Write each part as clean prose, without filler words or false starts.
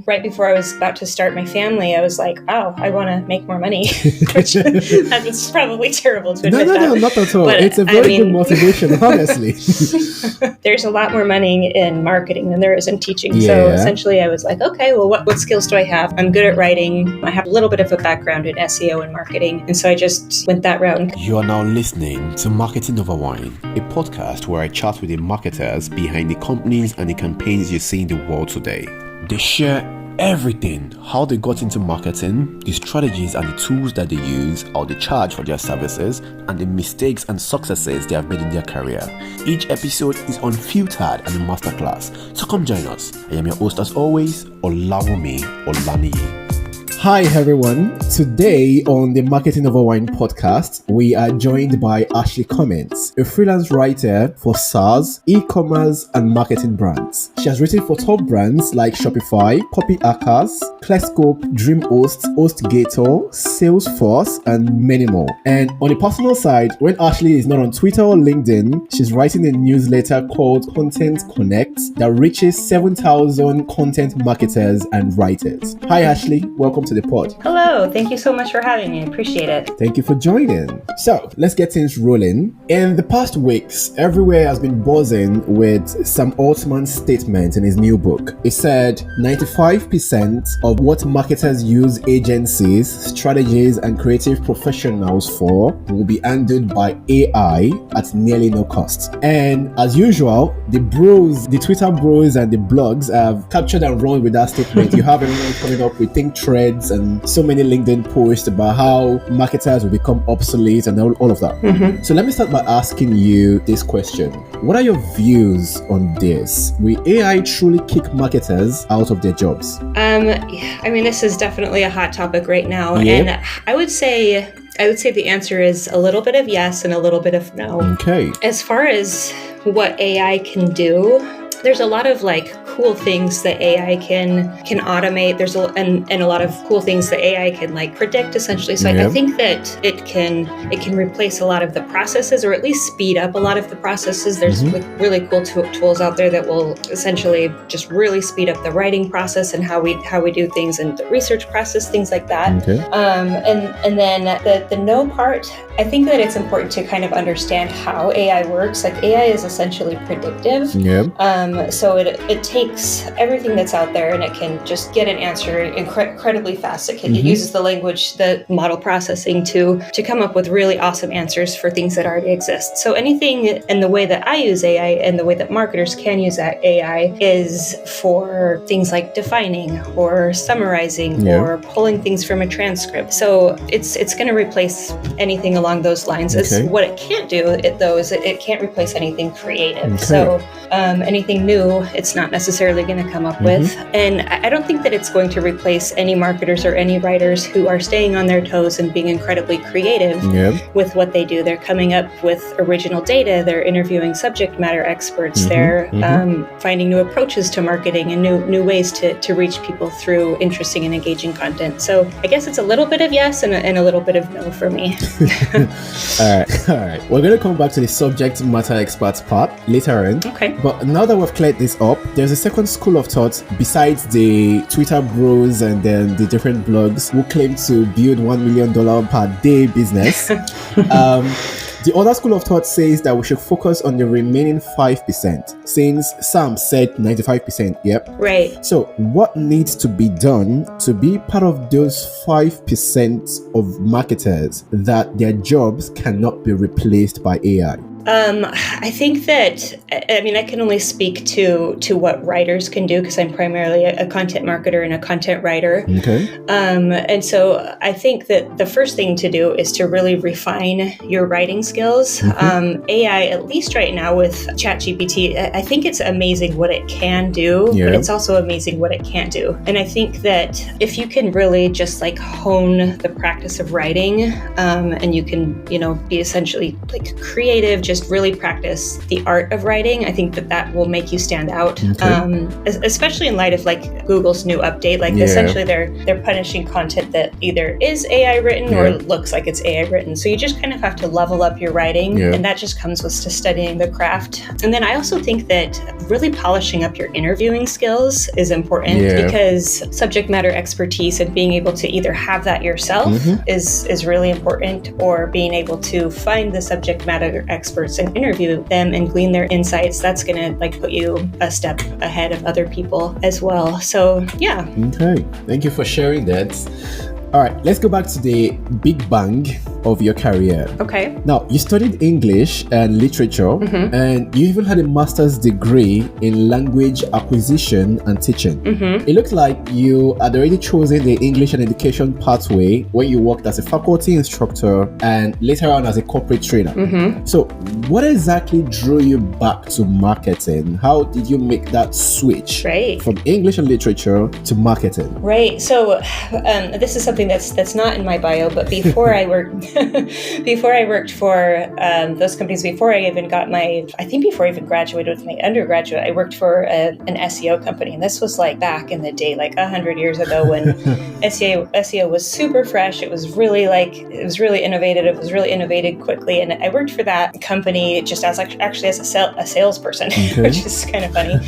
right before I was about to start my family, I was like, oh, I want to make more money. Which that's probably terrible to admit. No, not at all. But, it's a very good motivation, honestly. There's a lot more money in marketing than there is in teaching. Yeah. So essentially I was like, okay, well, what skills do I have? I'm good at writing. I have a little bit of a background in SEO and marketing. And so I just went that route. You are now listening to Marketing Over Wine, a podcast where I chat with the marketers behind the companies and the campaigns you see in the world today. They share everything, how they got into marketing, the strategies and the tools that they use, how they charge for their services, and the mistakes and successes they have made in their career. Each episode is unfiltered and a masterclass, so come join us. I am your host as always, Olawumi Olaniyi. Hi everyone, today on the Marketing Over Wine podcast, we are joined by Ashley Cummings, a freelance writer for SaaS, e-commerce and marketing brands. She has written for top brands like Shopify, Copyhackers, Clearscope, Dreamhost, HostGator, Salesforce and many more. And on the personal side, when Ashley is not on Twitter or LinkedIn, she's writing a newsletter called Content Connect that reaches 7,000 content marketers and writers. Hi Ashley, welcome to the pod. Hello, thank you so much for having me. I appreciate it. Thank you for joining. So let's get things rolling. In the past weeks, everywhere has been buzzing with Sam Altman's statement in his new book. He said 95% of what marketers use agencies, strategies, and creative professionals for will be handled by AI at nearly no cost. And as usual, the Twitter bros and the blogs have captured and run with that statement. You have everyone coming up with think threads and so many LinkedIn posts about how marketers will become obsolete and all of that. Mm-hmm. So let me start by asking you this question. What are your views on this? Will AI truly kick marketers out of their jobs? This is definitely a hot topic right now. Yeah. And I would say the answer is a little bit of yes and a little bit of no. Okay. As far as what AI can do, there's a lot of cool things that AI can automate. There's a lot of cool things that AI can predict essentially. So I think that it can replace a lot of the processes, or at least speed up a lot of the processes. There's really cool tools out there that will essentially just really speed up the writing process and how we do things, and the research process, things like that. Okay. And then the no part, I think that it's important to kind of understand how AI works. AI is essentially predictive. Yeah. So it takes everything that's out there and it can just get an answer incredibly fast. It uses the language, the model processing to come up with really awesome answers for things that already exist. So anything in the way that I use AI and the way that marketers can use that AI is for things like defining or summarizing or pulling things from a transcript. So it's going to replace anything along those lines. Okay. What it can't do, is it can't replace anything creative. Okay. So anything new, it's not necessarily going to come up with. And I don't think that it's going to replace any marketers or any writers who are staying on their toes and being incredibly creative with what they do. They're coming up with original data. They're interviewing subject matter experts. They're finding new approaches to marketing and new ways to reach people through interesting and engaging content. So I guess it's a little bit of yes and a little bit of no for me. All right. We're going to come back to the subject matter experts part later on. Okay. But now that we've cleared this up, there's a second school of thought besides the Twitter bros and then the different blogs who claim to build $1 million per day business. The other school of thought says that we should focus on the remaining 5%, since Sam said 95%. Yep. Right. So what needs to be done to be part of those 5% of marketers that their jobs cannot be replaced by AI? I think that, I can only speak to what writers can do because I'm primarily a content marketer and a content writer. Okay. And so I think that the first thing to do is to really refine your writing skills. AI, at least right now with ChatGPT, I think it's amazing what it can do, but it's also amazing what it can't do. And I think that if you can really just hone the practice of writing, and you can, be essentially creative, just really practice the art of writing, I think that will make you stand out. Especially in light of like Google's new update. Like essentially they're punishing content that either is AI written or looks like it's AI written. So you just kind of have to level up your writing, and that just comes with studying the craft. And then I also think that really polishing up your interviewing skills is important because subject matter expertise and being able to either have that yourself is really important, or being able to find the subject matter experts and interview them and glean their insights. That's going to like put you a step ahead of other people as well. So yeah. Okay. Thank you for sharing that. All right, let's go back to the big bang of your career. Okay. Now, you studied English and literature, and you even had a master's degree in language acquisition and teaching. It looks like you had already chosen the English and education pathway when you worked as a faculty instructor and later on as a corporate trainer. So, what exactly drew you back to marketing? How did you make that switch from English and literature to marketing? Right. So, this is something that's not in my bio, but before I worked for those companies, before I even graduated with my undergraduate, I worked for an SEO company, and this was like back in the day, like 100 years ago, when SEO was super fresh. It was really innovative. It was really innovated quickly, and I worked for that company just as a salesperson, which is kind of funny.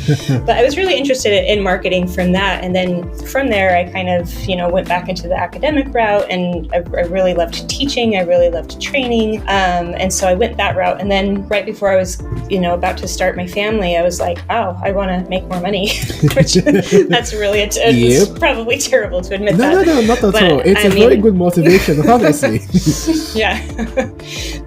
But I was really interested in marketing from that, and then from there, I kind of went back into the academic route, and I really loved teaching. I really loved training. And so I went that route. And then right before I was, about to start my family, I was like, oh, I want to make more money, which that's really, it's probably terrible to admit that. No, not at all. It's very good motivation, honestly. Yeah.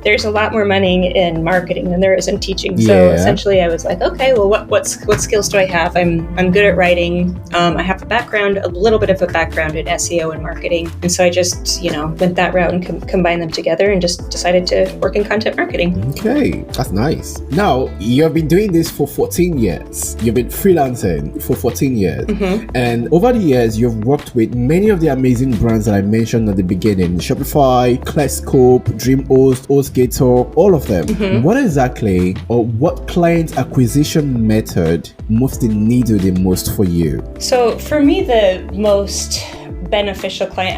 There's a lot more money in marketing than there is in teaching. So essentially I was like, okay, well, what skills do I have? I'm good at writing. I have a little bit of a background in SEO and marketing. And so I just, went that route and combined them together and just decided to work in content marketing. Okay, that's nice. Now, you've been doing this for 14 years. You've been freelancing for 14 years. And over the years, you've worked with many of the amazing brands that I mentioned at the beginning. Shopify, Clearscope, Dreamhost, HostGator, all of them. What exactly, or what client acquisition method moves the needle the most for you? So for me, the most beneficial client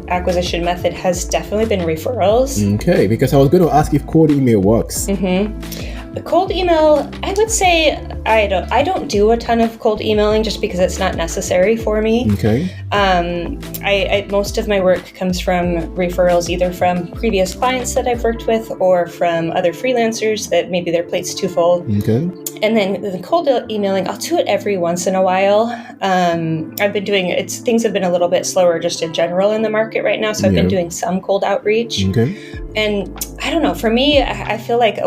acquisition method has definitely been referrals. Okay, because I was going to ask if cold email works. The cold email, I would say I don't do a ton of cold emailing just because it's not necessary for me. Okay. I most of my work comes from referrals, either from previous clients that I've worked with or from other freelancers that maybe their plate's too full. Okay. And then the cold emailing, I'll do it every once in a while. I've been doing it. Things have been a little bit slower just in general in the market right now. So I've been doing some cold outreach. Okay. And I don't know, for me, I feel like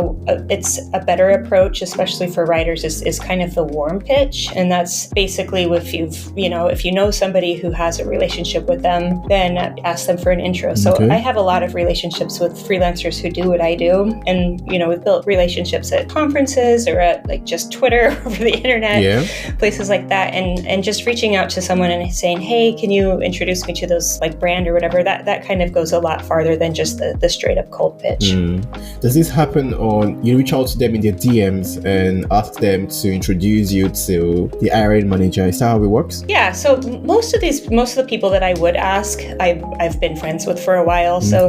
it's a better approach, especially for writers, is kind of the warm pitch. And that's basically if you know somebody who has a relationship with them, then ask them for an intro. So I have a lot of relationships with freelancers who do what I do. And, we've built relationships at conferences or at like just Twitter over the internet, places like that. And just reaching out to someone and saying, hey, can you introduce me to those like brand or whatever, that kind of goes a lot farther than just the straight up cold pitch. Does this happen on, you reach out to them in their DMs and ask them to introduce you to the hiring manager? Is that how it works? Yeah, so most of the people that I would ask, I've been friends with for a while. So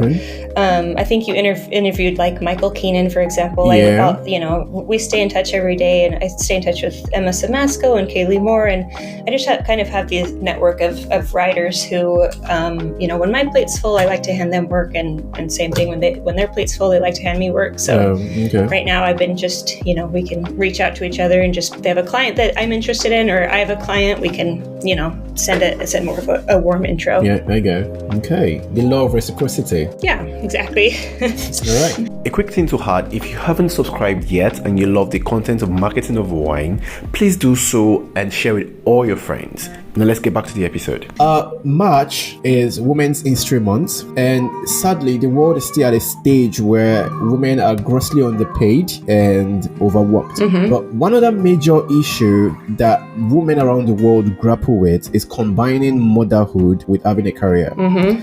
I think you interviewed like Michael Keenan, for example. We stay in touch every day, and I stay in touch with Emma Samasco and Kaylee Moore, and I just kind of have this network of writers who, when my plate's full, I like to hand them work, and same thing when their plate's full, they like to hand me work. So right now I've been just, we can reach out to each other and just, if they have a client that I'm interested in, or I have a client, we can, send more of a warm intro. Yeah, there you go. Okay. The law of reciprocity. Yeah, exactly. All right. A quick thing to add, if you haven't subscribed yet and you love the content of Marketing Over Wine, please do so and share with all your friends. Now let's get back to the episode. March is Women's History Month, and sadly, the world is still at a stage where women are grossly underpaid and overworked. But one other major issue that women around the world grapple with is combining motherhood with having a career.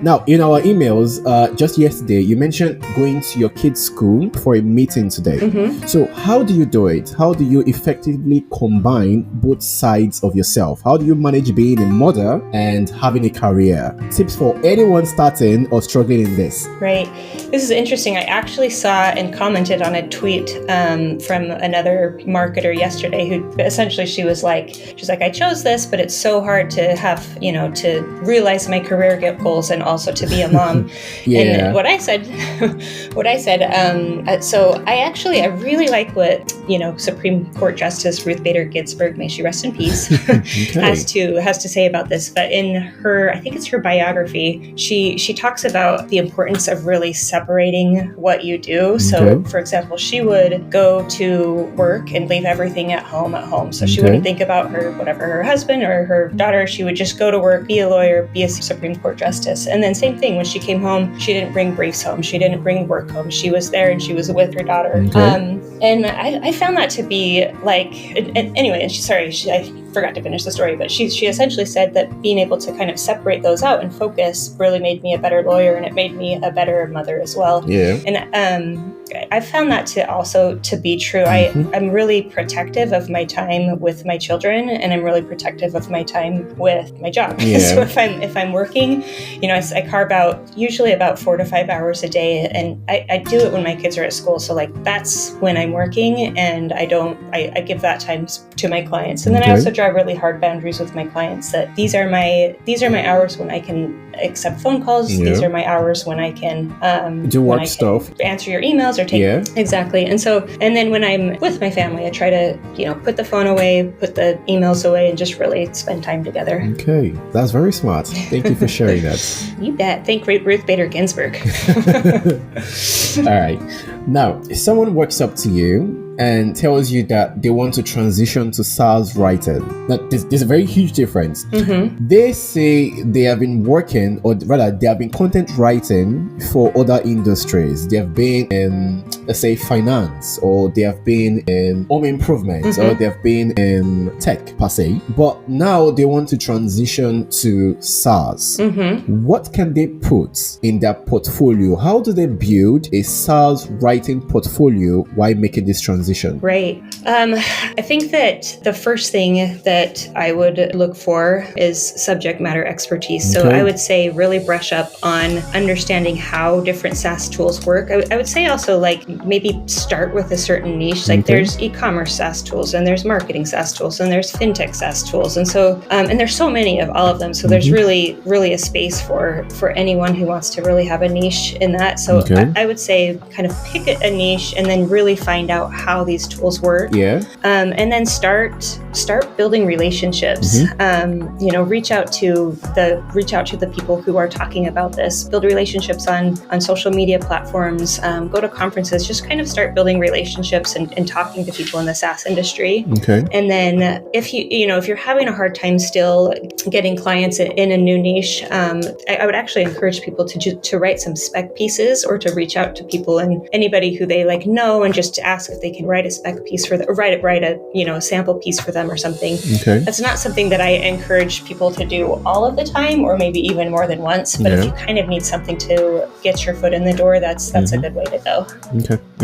Now, in our emails, just yesterday, you mentioned going to your kids' school for a meeting today. So how do you do it? How do you effectively combine both sides of yourself? How do you manage being a mother and having a career? Tips for anyone starting or struggling in this. Right. This is interesting. I actually saw and commented on a tweet from another marketer yesterday who essentially she's like, I chose this, but it's so hard to have, to realize my career goals and also to be a mom. And what I said, so I really like what, Supreme Court Justice Ruth Bader Ginsburg, may she rest in peace, has to say about this. But in her, I think it's her biography, she talks about the importance of really separating what you do. So, for example, she would go to work and leave everything at home. So she wouldn't think about her husband or her daughter. She would just go to work, be a lawyer, be a Supreme Court Justice. And then same thing, when she came home, she didn't bring briefs home. She didn't bring work home. She was there and she was with her daughter. And I found that to be like, anyway, I forgot to finish the story, but she essentially said that being able to kind of separate those out and focus really made me a better lawyer, and it made me a better mother as well. And I found that to be true. I'm really protective of my time with my children, and I'm really protective of my time with my job. So if I'm working, I carve out usually about 4 to 5 hours a day, and I do it when my kids are at school. So like that's when I'm working, and I give that time to my clients. And then I also draw really hard boundaries with my clients that these are my hours when I can accept phone calls. These are my hours when I can do work stuff, answer your emails or take exactly. And then when I'm with my family, I try to put the phone away, put the emails away, and just really spend time together. Okay, that's very smart. Thank you for sharing that. You bet. Thank Ruth Bader Ginsburg. All right. Now, if someone walks up to you and tells you that they want to transition to SaaS writing. Now, there's a very huge difference. They say they have been working, or rather, they have been content writing for other industries. They have been in, let's say, finance, or they have been in home improvement, or they have been in tech per se. But now they want to transition to SaaS. What can they put in their portfolio? How do they build a SaaS writing portfolio while making this transition? Right. I think that the first thing that I would look for is subject matter expertise. So I would say really brush up on understanding how different SaaS tools work. I would say also like maybe start with a certain niche. Like there's e-commerce SaaS tools, and there's marketing SaaS tools, and there's fintech SaaS tools. And so, and there's so many of all of them. So there's really a space for anyone who wants to really have a niche in that. So I would say kind of pick a niche and then really find out how these tools work. And then start building relationships. Reach out to the people who are talking about this. Build relationships on social media platforms. Go to conferences. Just kind of start building relationships and talking to people in the SaaS industry. And then if you're having a hard time still getting clients in a new niche, I would actually encourage people to write some spec pieces, or to reach out to people and anybody who they know, and just to ask if they can write a spec piece for them, or write a sample piece for them or something. That's not something that I encourage people to do all of the time, or maybe even more than once. But if you kind of need something to get your foot in the door, that's a good way to go.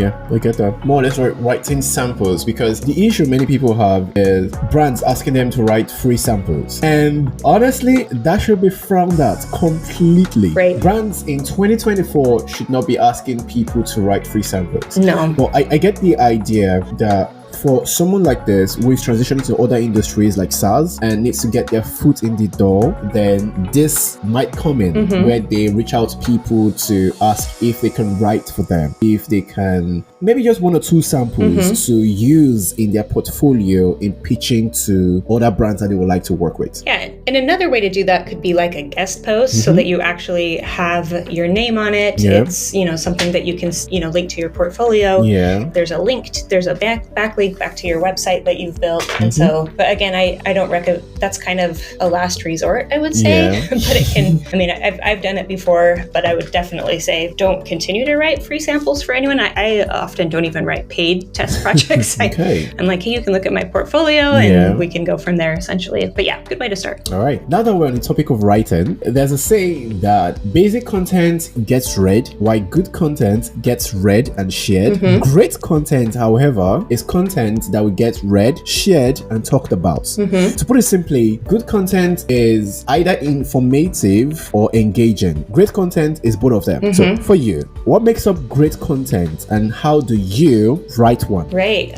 I get that. More or less writing samples, because the issue many people have is brands asking them to write free samples. And honestly, that should be frowned at completely. Brands in 2024 should not be asking people to write free samples. No. But I get the idea that for someone like this who is transitioning to other industries like SaaS and needs to get their foot in the door, then this might come in where they reach out to people to ask if they can write for them, if they can maybe just 1 or 2 samples to use in their portfolio in pitching to other brands that they would like to work with. And And another way to do that could be like a guest post so that you actually have your name on it. It's, something that you can, link to your portfolio. There's a backlink back to your website that you've built. And so, but again, I don't recommend, that's kind of a last resort, I would say, but it can, I've done it before, but I would definitely say don't continue to write free samples for anyone. I often don't even write paid test projects. I'm like, hey, you can look at my portfolio and we can go from there essentially. But yeah, good way to start. All right. Now that we're on the topic of writing, there's a saying that basic content gets read, while good content gets read and shared. Great content, however, is content that will get read, shared, and talked about. To put it simply, good content is either informative or engaging. Great content is both of them. So for you, what makes up great content and how do you write one? Right.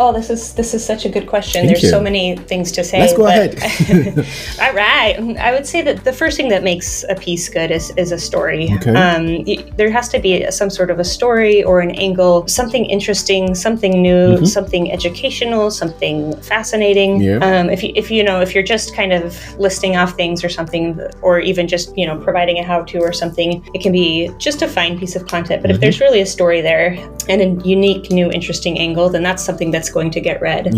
This is such a good question. There's so many things to say. Let's go ahead. All right. I would say that the first thing that makes a piece good is a story. There has to be some sort of a story or an angle, something interesting, something new, something educational, something fascinating. If you're just kind of listing off things or something, or even just, providing a how-to or something, it can be just a fine piece of content. But if there's really a story there and a unique, new, interesting angle, then that's something that's going to get read.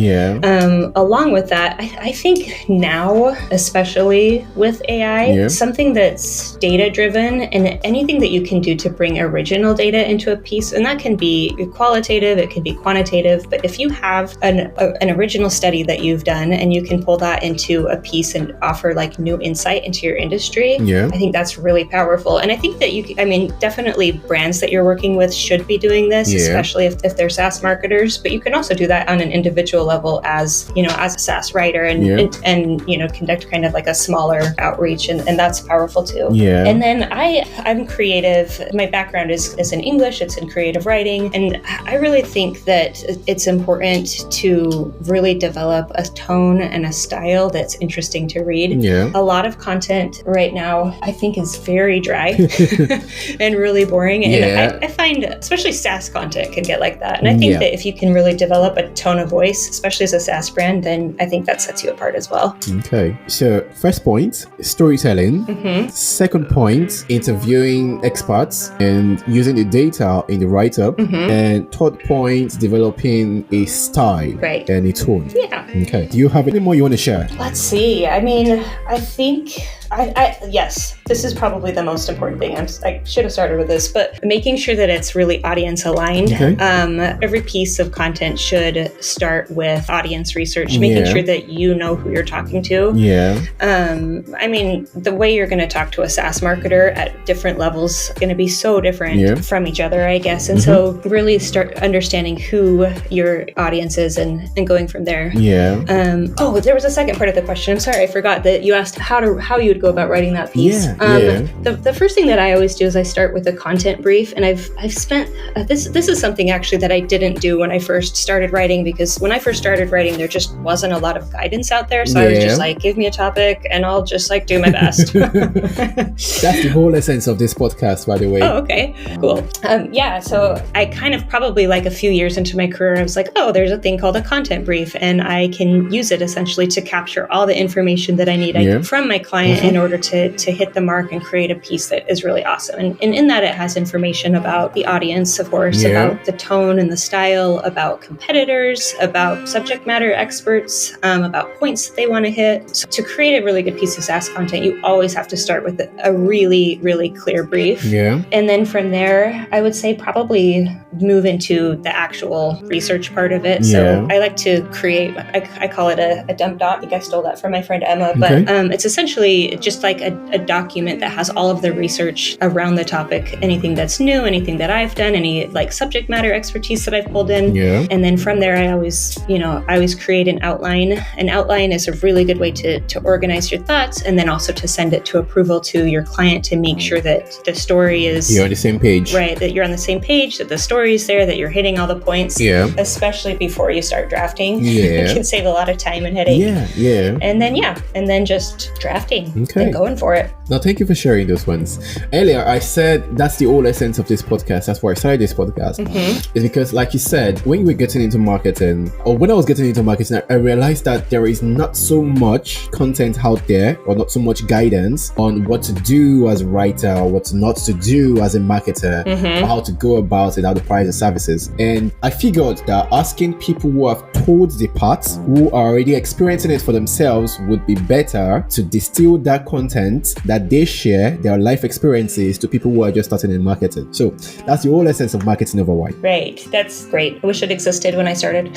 Along with that, I think now, especially with AI, something that's data-driven and anything that you can do to bring original data into a piece, and that can be qualitative, it can be quantitative, but if you have an original study that you've done and you can pull that into a piece and offer like new insight into your industry, I think that's really powerful. And I think that definitely brands that you're working with should be doing this, especially if they're SaaS marketers, but you can also do that on an individual level as a SaaS writer and conduct kind of like a smaller outreach, and that's powerful too. And then I'm creative. My background is in English, it's in creative writing, and I really think that it's important to really develop a tone and a style that's interesting to read. A lot of content right now I think is very dry and really boring, and I find especially SaaS content can get like that, and I think that if you can really develop a tone of voice, especially as a SaaS brand, then I think that sets you apart as well. Okay, so first point, storytelling. Second point, interviewing experts and using the data in the write-up. And third point, developing a style and a tone. Okay, do you have any more you want to share? Let's see. I think yes, this is probably the most important thing. I should have started with this, but making sure that it's really audience aligned. Every piece of content should start with audience research, making sure that you know who you're talking to. The way you're going to talk to a SaaS marketer at different levels is going to be so different from each other, I guess. And so really start understanding who your audience is and going from there. There was a second part of the question. I'm sorry, I forgot that you asked how you would go about writing that piece. The first thing that I always do is I start with a content brief, and I've spent this is something actually that I didn't do when I first started writing, because when I first started writing there just wasn't a lot of guidance out there, so I was just like, give me a topic and I'll just like do my best. That's the whole essence of this podcast, by the way. Oh, okay, cool. So I kind of probably like a few years into my career, I was like, oh, there's a thing called a content brief, and I can use it essentially to capture all the information that I need from my client in order to hit the mark and create a piece that is really awesome. And in that, it has information about the audience, of course, about the tone and the style, about competitors, about subject matter experts, about points that they want to hit. So to create a really good piece of SaaS content, you always have to start with a really, really clear brief. And then from there, I would say probably move into the actual research part of it. So I like to create, I call it a dump doc. I think I stole that from my friend Emma, but it's essentially just like a document that has all of the research around the topic, anything that's new, anything that I've done, any like subject matter expertise that I've pulled in. And then from there, I always create an outline. An outline is a really good way to organize your thoughts, and then also to send it to approval to your client to make sure that the story is... You're on the same page. Right, that you're on the same page, that the story is there, that you're hitting all the points, especially before you start drafting. It can save a lot of time and headache. And then just drafting and going for it. Now, thank you for sharing those ones. Earlier, I said that's the whole essence of this podcast. That's why I started this podcast. It's because, like you said, when you were getting into marketing, or when I was getting into marketing, I realized that there is not so much much content out there, or not so much guidance on what to do as a writer or what not to do as a marketer, or how to go about it, how to price the services. And I figured that asking people who have told the parts, who are already experiencing it for themselves, would be better to distill that content that they share, their life experiences, to people who are just starting in marketing. So that's the whole essence of Marketing Over Wine. Right. That's great. I wish it existed when I started.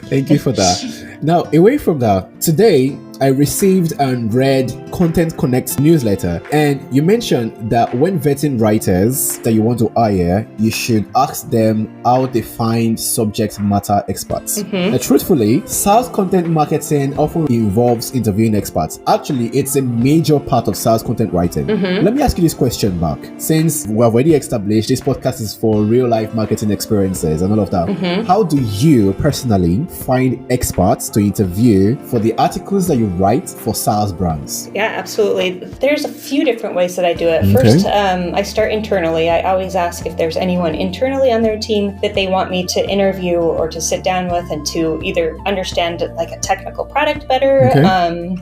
Thank you for that. Now, away from that, today I received and read Content Connect's newsletter, and you mentioned that when vetting writers that you want to hire, you should ask them how they find subject matter experts. Now, truthfully, SaaS content marketing often involves interviewing experts. Actually, it's a major part of SaaS content writing. Let me ask you this question back. Since we have already established this podcast is for real life marketing experiences and all of that, how do you personally find experts to interview for the articles that you write for SaaS brands? Yeah, absolutely. There's a few different ways that I do it. First, I start internally. I always ask if there's anyone internally on their team that they want me to interview or to sit down with and to either understand like a technical product better,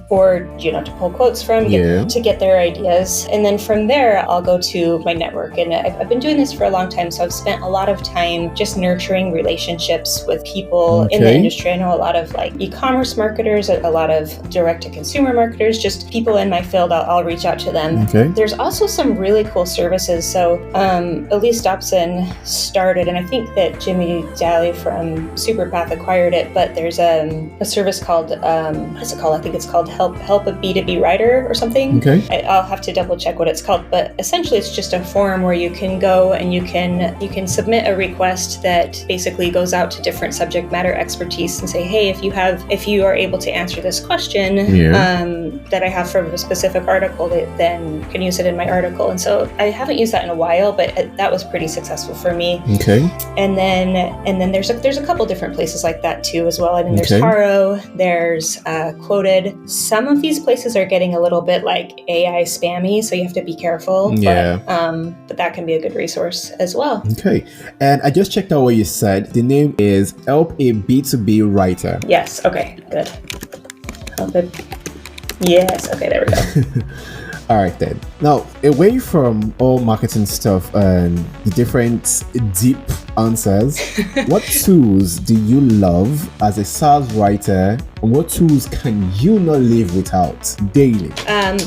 or to pull quotes from, to get their ideas. And then from there, I'll go to my network. And I've been doing this for a long time, so I've spent a lot of time just nurturing relationships with people in the industry. I know a lot of like e-commerce marketers, a lot of direct-to-consumer marketers, just people in my field. I'll reach out to them. There's also some really cool services. So Elise Dobson started, and I think that Jimmy Daly from Superpath acquired it, but there's a service called, what is it called? I think it's called Help a B2B Writer or something. I'll have to double check what it's called, but essentially it's just a forum where you can go and you can submit a request that basically goes out to different subject matter expertise and say, hey, if you are able to answer this question that I have from a specific article, then can use it in my article. And so I haven't used that in a while, but that was pretty successful for me. And then there's a couple different places like that too as well. I mean, there's Haro, there's Quoted. Some of these places are getting a little bit like AI spammy, so you have to be careful. But that can be a good resource as well. And I just checked out what you said. The name is Help a B2B Writer. Yes. Okay. Good. Yes. Okay. There we go. All right then. Now, away from all marketing stuff and the different deep answers, what tools do you love as a SaaS writer? And what tools can you not live without daily?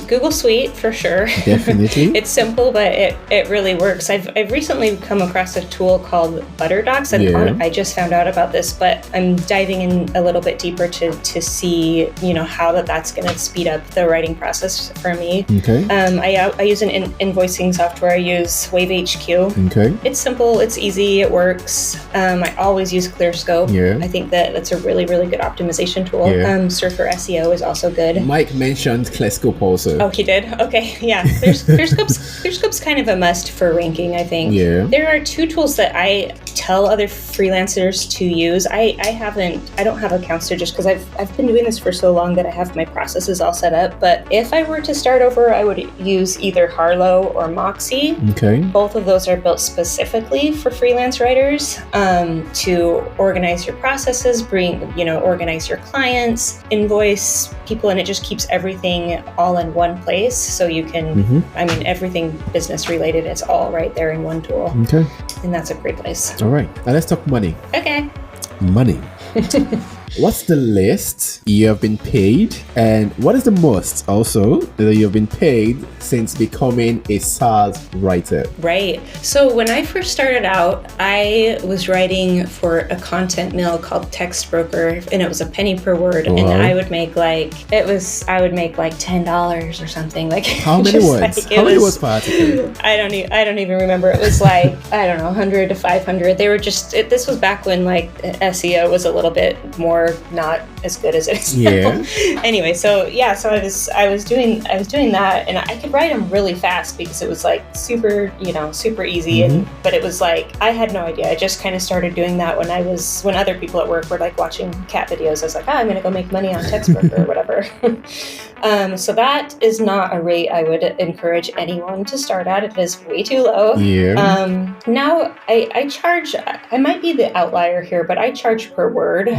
Google Suite for sure. Definitely. It's simple, but it really works. I've recently come across a tool called ButterDocs, and I just found out about this, but I'm diving in a little bit deeper to see how that's going to speed up the writing process for me. I use an invoicing software. I use Wave HQ. It's simple. It's easy. It works. I always use Clearscope. I think that's a really, really good optimization tool. Surfer SEO is also good. Mike mentioned Clearscope also. Oh, he did? Okay. Yeah. Clearscope's kind of a must for ranking, I think. There are two tools that I tell other freelancers to use. I don't have accounts to, just because I've been doing this for so long that I have my processes all set up. But if I were to start over, I would use either Harlow or Moxie. Both of those are built specifically for freelance writers to organize your processes, organize your clients, invoice people, and it just keeps everything all in one place. So you can, everything business related, it's all right there in one tool. And that's a great place. All right. Now let's talk money. Okay. Money. What's the least you have been paid, and what is the most also that you have been paid since becoming a SaaS writer? Right. So when I first started out, I was writing for a content mill called Text Broker, and it was a penny per word, and I would make like $10 or something. Like how many words? How many words per article? I don't even remember. It was like 100 to 500. They were just. This was back when like SEO was a little bit more not as good as it is now. Anyway, so I was doing that, and I could write them really fast because it was like super easy. But it was like I had no idea. I just kind of started doing that when other people at work were like watching cat videos. I was like, I'm gonna go make money on Textbook or whatever. So that is not a rate I would encourage anyone to start at. It is way too low. Now I charge. I might be the outlier here, but I charge per word.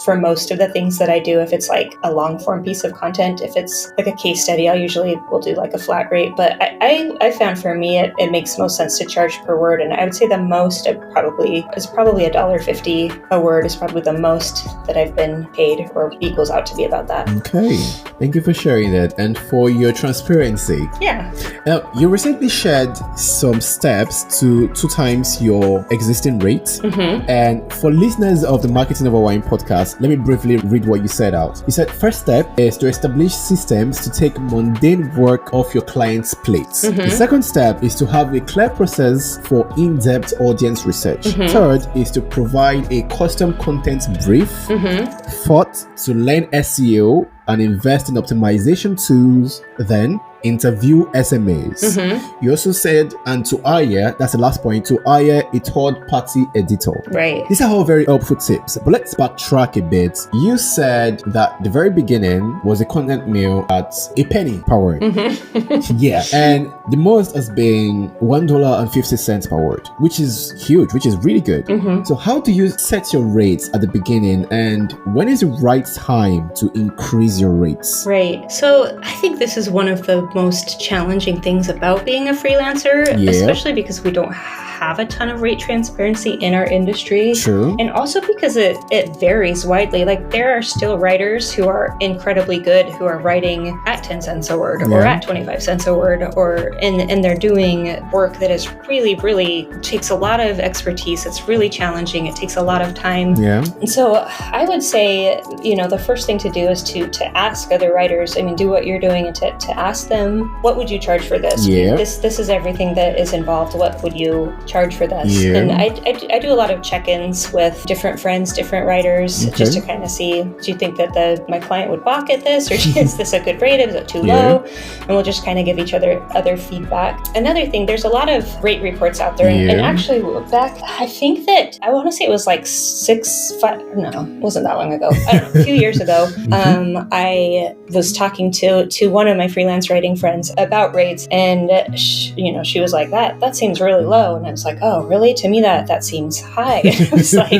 for most of the things that I do. If it's like a long form piece of content, if it's like a case study, will do like a flat rate. But I found for me, it makes most sense to charge per word. And I would say the most is probably $1.50 a word is probably the most that I've been paid, or equals out to be about that. Okay. Thank you for sharing that and for your transparency. Yeah. Now, you recently shared some steps to 2 times your existing rate. Mm-hmm. And for listeners of the Marketing Over Wine podcast, let me briefly read what you said out. You said, first step is to establish systems to take mundane work off your client's plates. Mm-hmm. The second step is to have a clear process for in-depth audience research. Mm-hmm. Third is to provide a custom content brief. Mm-hmm. Fourth, to learn SEO and invest in optimization tools. Then interview SMEs. Mm-hmm. You also said, and to hire, that's the last point, to hire a third-party editor. Right. These are all very helpful tips, but let's backtrack a bit. You said that the very beginning was a content mill at a penny per word. Mm-hmm. Yeah, and the most has been $1.50 per word, which is huge, which is really good. Mm-hmm. So how do you set your rates at the beginning, and when is the right time to increase your rates? Right. So I think this is one of the most challenging things about being a freelancer, especially because we don't have a ton of rate transparency in our industry. True. And also because it varies widely. Like, there are still writers who are incredibly good, who are writing at 10 cents a word or at 25 cents a word, and they're doing work that is really takes a lot of expertise. It's really challenging. It takes a lot of time. Yeah. And so I would say, the first thing to do is to ask other writers, do what you're doing, and to ask them, what would you charge for this? Yeah. This is everything that is involved. What would you charge for this? Yeah. And I do a lot of check-ins with different friends, different writers, just to kind of see, do you think that my client would balk at this, or is this a good rate? Is it too low? And we'll just kind of give each other feedback. Another thing, there's a lot of rate reports out there, and actually back, I think that, I want to say it was like it wasn't that long ago. I don't know, a few years ago. I was talking to one of my freelance writing friends about rates, and she was like, that seems really low, and I was like, oh really? To me that seems high. I was like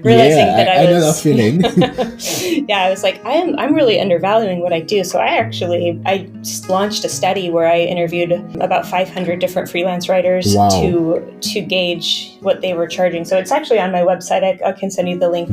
realizing that I know that feeling. yeah, I was like, I'm really undervaluing what I do. So I just launched a study where I interviewed about 500 different freelance writers to gauge what they were charging. So it's actually on my website. I can send you the link.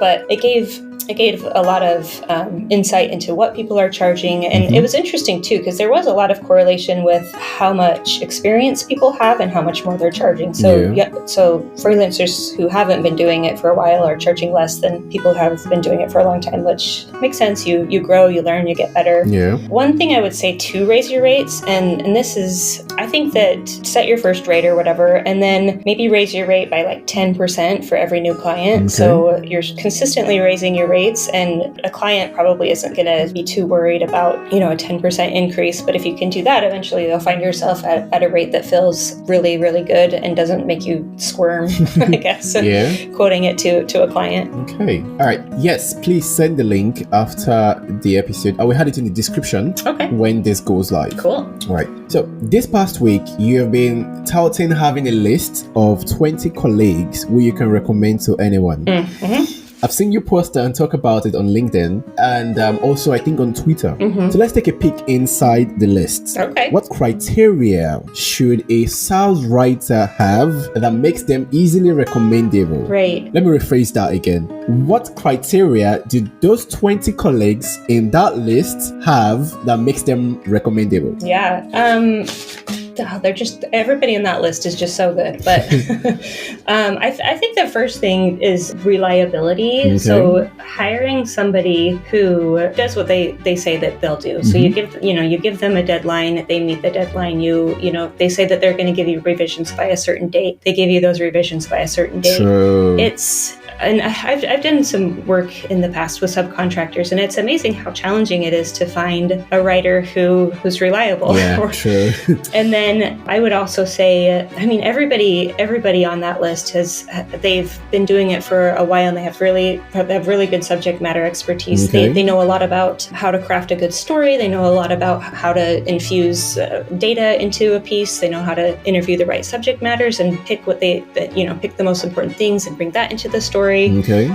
But it gave a lot of insight into what people are charging. And it was interesting too, because there was a lot of correlation with how much experience people have and how much more they're charging. So so freelancers who haven't been doing it for a while are charging less than people who have been doing it for a long time, which makes sense. You grow, you learn, you get better. One thing I would say to raise your rates, and this is, I think that set your first rate or whatever, and then maybe raise your rate by like 10% for every new client. So you're consistently raising your rates, and a client probably isn't going to be too worried about, a 10% increase. But if you can do that, eventually you'll find yourself at a rate that feels really, really good and doesn't make you squirm, I guess, quoting it to a client. Okay. All right. Yes, please send the link after the episode. I will add it in the description when this goes live. Cool. All right. So this past week, you have been touting having a list of 20 colleagues who you can recommend to anyone. I've seen you post and talk about it on LinkedIn and also I think on Twitter. So let's take a peek inside the list. Okay. What criteria should a SaaS writer have that makes them easily recommendable? Right. Let me rephrase that again. What criteria do those 20 colleagues in that list have that makes them recommendable? Yeah. They're just, everybody in that list is just so good. But I think the first thing is reliability. So hiring somebody who does what they say that they'll do. So you give them a deadline, they meet the deadline. They say that they're going to give you revisions by a certain date. They give you those revisions by a certain date. True. And I've done some work in the past with subcontractors, and it's amazing how challenging it is to find a writer who's reliable. Yeah, true. And then I would also say, everybody on that list they've been doing it for a while, and they have really good subject matter expertise. They know a lot about how to craft a good story. They know a lot about how to infuse data into a piece. They know how to interview the right subject matters and pick pick the most important things and bring that into the story. story. Okay.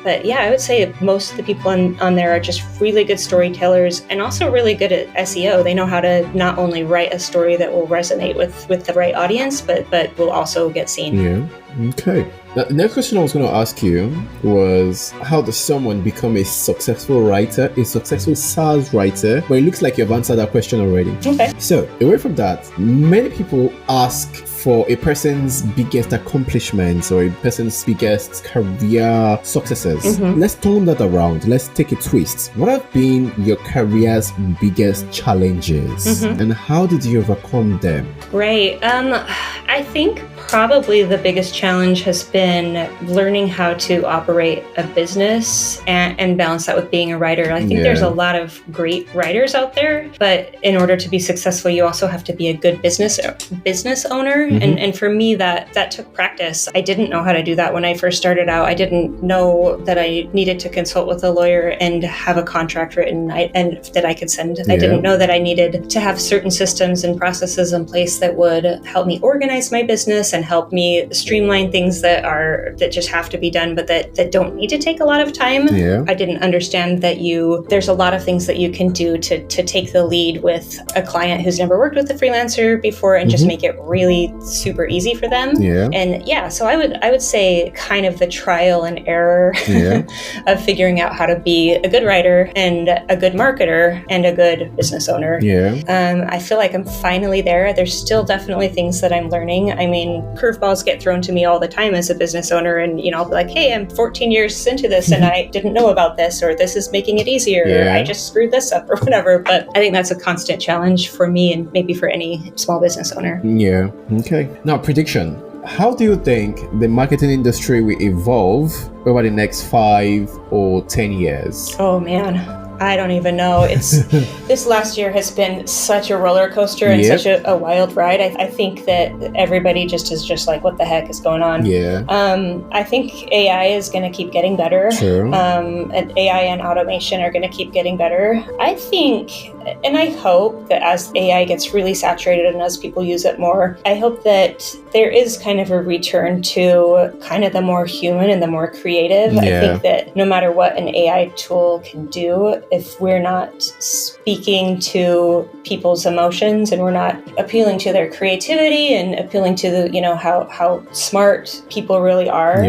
But yeah, I would say most of the people on there are just really good storytellers and also really good at SEO. They know how to not only write a story that will resonate with the right audience, but will also get seen. Yeah. Okay. Now, the next question I was going to ask you was, how does someone become a successful writer, a successful SaaS writer? But it looks like you've answered that question already. Okay. So, away from that, many people ask for a person's biggest accomplishments or a person's biggest career successes. Let's turn that around. Let's take a twist. What have been your career's biggest challenges and how did you overcome them? Right. I think probably the biggest challenge has been learning how to operate a business and balance that with being a writer. I think there's a lot of great writers out there, but in order to be successful, you also have to be a good business owner. And for me, that took practice. I didn't know how to do that when I first started out. I didn't know that I needed to consult with a lawyer and have a contract written and that I could send. I didn't know that I needed to have certain systems and processes in place that would help me organize my business and help me streamline things that just have to be done, but that don't need to take a lot of time. I didn't understand that there's a lot of things that you can do to take the lead with a client who's never worked with a freelancer before and just make it really super easy for them. And so I would say kind of the trial and error of figuring out how to be a good writer and a good marketer and a good business owner. I feel like I'm finally there. There's still definitely things that I'm learning. I mean, curveballs get thrown to me all the time as a business owner, and I'll be like, hey, I'm 14 years into this and I didn't know about this, or this is making it easier, or I just screwed this up, or whatever. But I think that's a constant challenge for me and maybe for any small business owner. Okay. Now, prediction. How do you think the marketing industry will evolve over the next 5 or 10 years? Oh, man. I don't even know. This last year has been such a roller coaster and such a wild ride. I think that everybody is just like, what the heck is going on? I think AI is going to keep getting better. And AI and automation are going to keep getting better. I think, and I hope that as AI gets really saturated and as people use it more, I hope that there is kind of a return to kind of the more human and the more creative. I think that no matter what an AI tool can do, if we're not speaking to people's emotions and we're not appealing to their creativity and appealing to the, how smart people really are,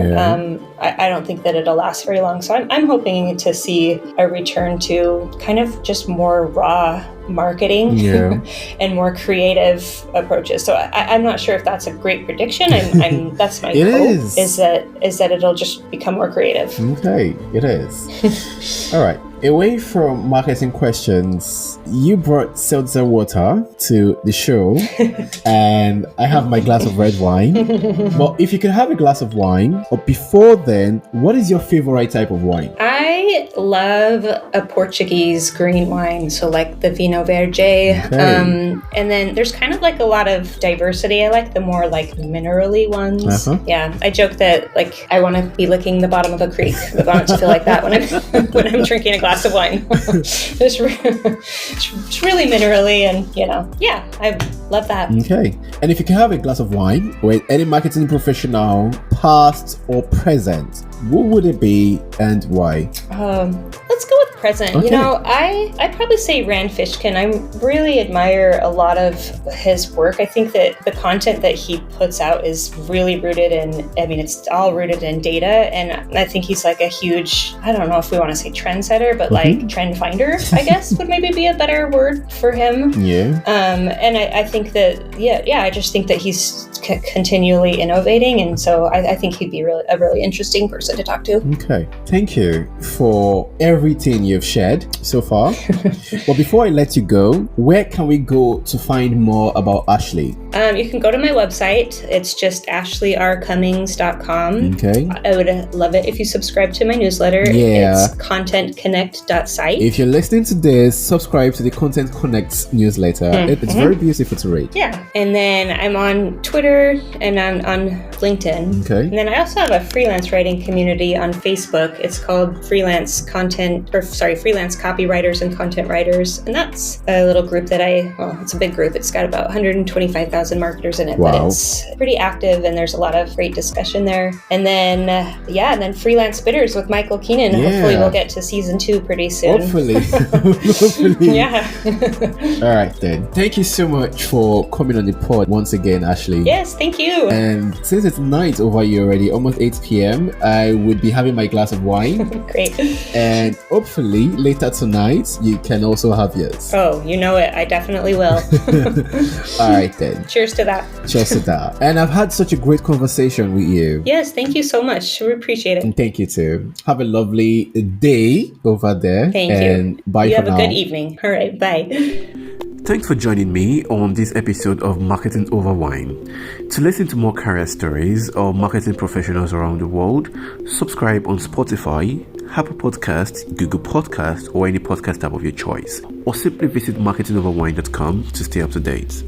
I don't think that it'll last very long. So I'm hoping to see a return to kind of just more raw marketing and more creative approaches. So I'm not sure if that's a great prediction. That's my hope is that it'll just become more creative. Okay, it is. All right. Away from marketing questions, you brought seltzer water to the show, and I have my glass of red wine. But if you could have a glass of wine, or before then, what is your favorite type of wine? I love a Portuguese green wine, so like the Vinho Verde. And then there's kind of like a lot of diversity. I like the more like minerally ones. Yeah, I joke that like I want to be licking the bottom of a creek. I want it to feel like that when I'm drinking a glass of wine. It's really minerally, and I love that. Okay. And if you can have a glass of wine with any marketing professional, past or present, what would it be and why? Let's go with present. Okay. I probably say Rand Fishkin. I really admire a lot of his work. I think that the content that he puts out is really rooted in, it's all rooted in data. And I think he's like a huge, I don't know if we want to say trendsetter, but like trend finder, I guess would maybe be a better word for him. And I think that, I just think that he's continually innovating. And so I think he'd be a really interesting person to talk to. Okay. Thank you for everything you've shared so far. But before I let you go, where can we go to find more about Ashley? You can go to my website. It's just ashleycummings.com. Okay. I would love it if you subscribe to my newsletter. It's contentconnect.site. If you're listening to this, subscribe to the Content Connect newsletter. It's very beautiful to read. Yeah. And then I'm on Twitter and I'm on LinkedIn. Okay. And then I also have a freelance writing community on Facebook. It's called Freelance Copywriters and Content Writers. And that's a little group that it's a big group. It's got about 125,000 2,000 marketers in it, Wow. but it's pretty active and there's a lot of great discussion there. And then, and then Freelance Bidders with Michael Keenan. Yeah. Hopefully we'll get to season 2 pretty soon. Hopefully. Hopefully. Yeah. All right, then. Thank you so much for coming on the pod once again, Ashley. Yes, thank you. And since it's night over here already, almost 8 p.m., I would be having my glass of wine. Great. And hopefully later tonight, you can also have yours. Oh, you know it. I definitely will. All right, then. Cheers to that. Cheers to that. And I've had such a great conversation with you. Yes, thank you so much. We appreciate it. And thank you too. Have a lovely day over there. Thank and you. Bye you for have now. a good evening. All right, bye. Thanks for joining me on this episode of Marketing Over Wine. To listen to more career stories of marketing professionals around the world, subscribe on Spotify, Apple Podcasts, Google Podcasts, or any podcast app of your choice. Or simply visit marketingoverwine.com to stay up to date.